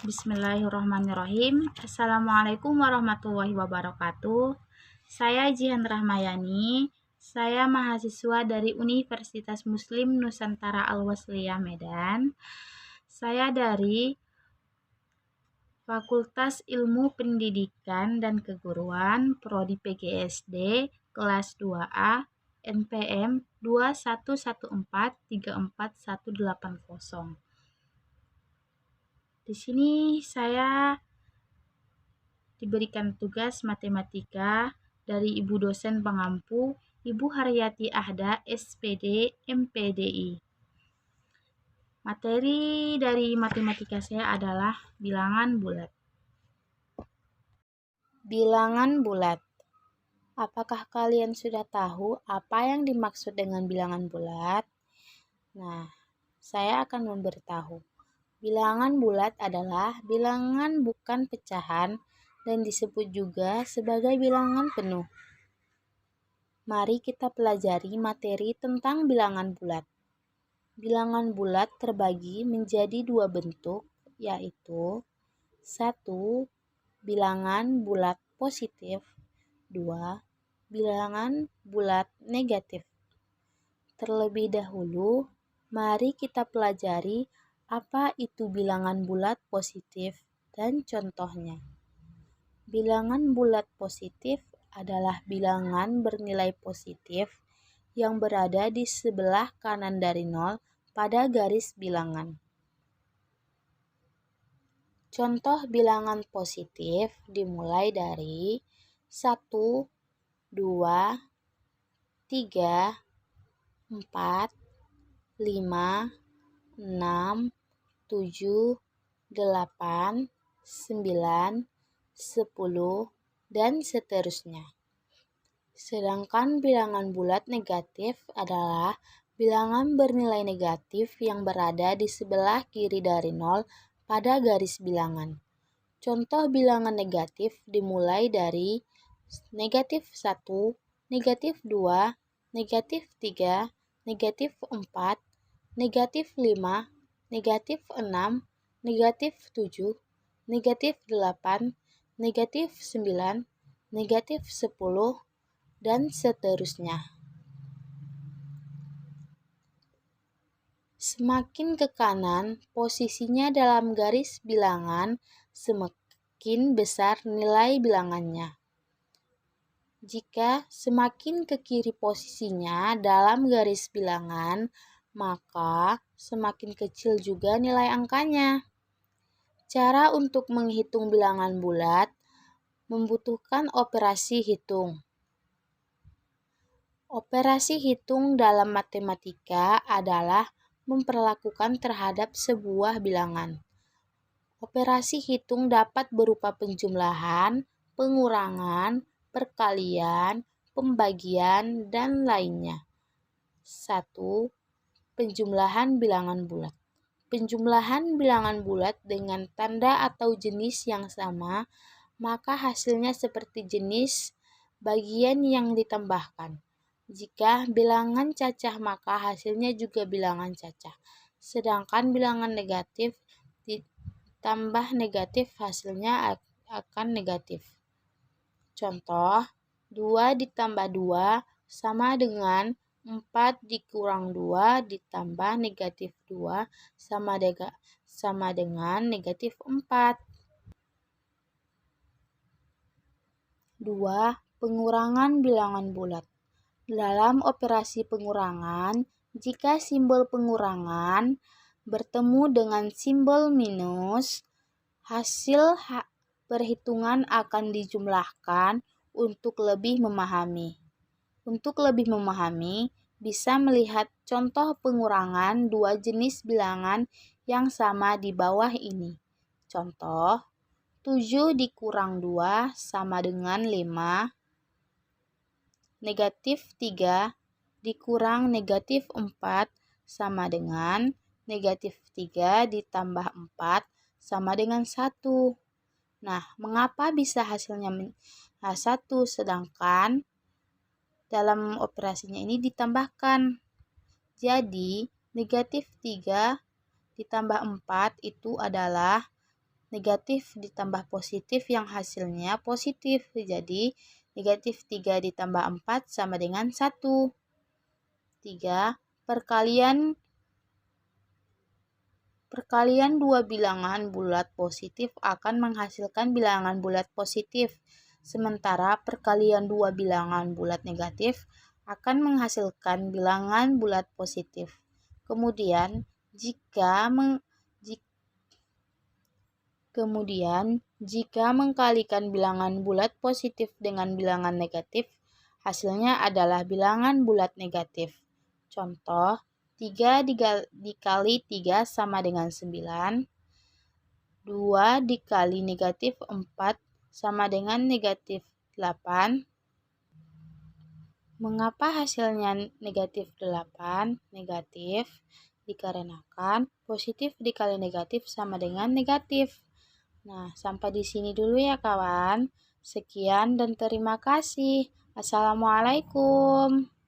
Bismillahirrahmanirrahim. Assalamualaikum warahmatullahi wabarakatuh. Saya Jihan Rahmayani. Saya mahasiswa dari Universitas Muslim Nusantara Al-Wasliyah Medan. Saya dari Fakultas Ilmu Pendidikan dan Keguruan Prodi PGSD kelas 2A NPM 211434180. Di sini saya diberikan tugas matematika dari Ibu dosen pengampu, Ibu Haryati Ahda, SPD, MPDI. Materi dari matematika saya adalah bilangan bulat. Bilangan bulat. Apakah kalian sudah tahu apa yang dimaksud dengan bilangan bulat? Nah, saya akan memberitahu. Bilangan bulat adalah bilangan bukan pecahan dan disebut juga sebagai bilangan penuh. Mari kita pelajari materi tentang bilangan bulat. Bilangan bulat terbagi menjadi dua bentuk, yaitu 1. Bilangan bulat positif, 2. Bilangan bulat negatif. Terlebih dahulu, mari kita pelajari apa itu bilangan bulat positif dan contohnya. Bilangan bulat positif adalah bilangan bernilai positif yang berada di sebelah kanan dari nol pada garis bilangan. Contoh bilangan positif dimulai dari 1, 2, 3, 4, 5, 6, 7, 8, 9, 10, dan seterusnya. Sedangkan bilangan bulat negatif adalah bilangan bernilai negatif yang berada di sebelah kiri dari nol pada garis bilangan. Contoh bilangan negatif dimulai dari negatif 1, negatif 2, negatif 3, negatif 4, negatif 5, negatif 6, negatif 7, negatif 8, negatif 9, negatif 10, dan seterusnya. Semakin ke kanan, posisinya dalam garis bilangan, semakin besar nilai bilangannya. Jika semakin ke kiri posisinya dalam garis bilangan, maka semakin kecil juga nilai angkanya. Cara untuk menghitung bilangan bulat membutuhkan operasi hitung. Operasi hitung dalam matematika adalah memperlakukan terhadap sebuah bilangan. Operasi hitung dapat berupa penjumlahan, pengurangan, perkalian, pembagian, dan lainnya. 1. Penjumlahan bilangan bulat. Penjumlahan bilangan bulat dengan tanda atau jenis yang sama, maka hasilnya seperti jenis bagian yang ditambahkan. Jika bilangan cacah, maka hasilnya juga bilangan cacah. Sedangkan bilangan negatif ditambah negatif, hasilnya akan negatif. Contoh, 2 ditambah 2 sama dengan 4 dikurang 2 ditambah negatif 2 sama dengan negatif 4. 2. Pengurangan bilangan bulat. Dalam operasi pengurangan, jika simbol pengurangan bertemu dengan simbol minus, hasil perhitungan akan dijumlahkan untuk lebih memahami. Untuk lebih memahami, bisa melihat contoh pengurangan dua jenis bilangan yang sama di bawah ini. Contoh, 7 dikurang 2 sama dengan 5. Negatif 3 dikurang negatif 4 sama dengan negatif 3 ditambah 4 sama dengan 1. Nah, mengapa bisa hasilnya 1 sedangkan dalam operasinya ini ditambahkan? Jadi, negatif 3 ditambah 4 itu adalah negatif ditambah positif yang hasilnya positif. Jadi, negatif 3 ditambah 4 sama dengan 1. 3. Perkalian dua bilangan bulat positif akan menghasilkan bilangan bulat positif, sementara perkalian dua bilangan bulat negatif akan menghasilkan bilangan bulat positif. Kemudian, jika mengkalikan bilangan bulat positif dengan bilangan negatif, hasilnya adalah bilangan bulat negatif. Contoh, 3 dikali 3 sama dengan 9, 2 dikali negatif 4 sama dengan negatif 8. Mengapa hasilnya negatif 8? Negatif dikarenakan positif dikali negatif sama dengan negatif. Nah, sampai di sini dulu ya kawan. Sekian dan terima kasih. Assalamualaikum.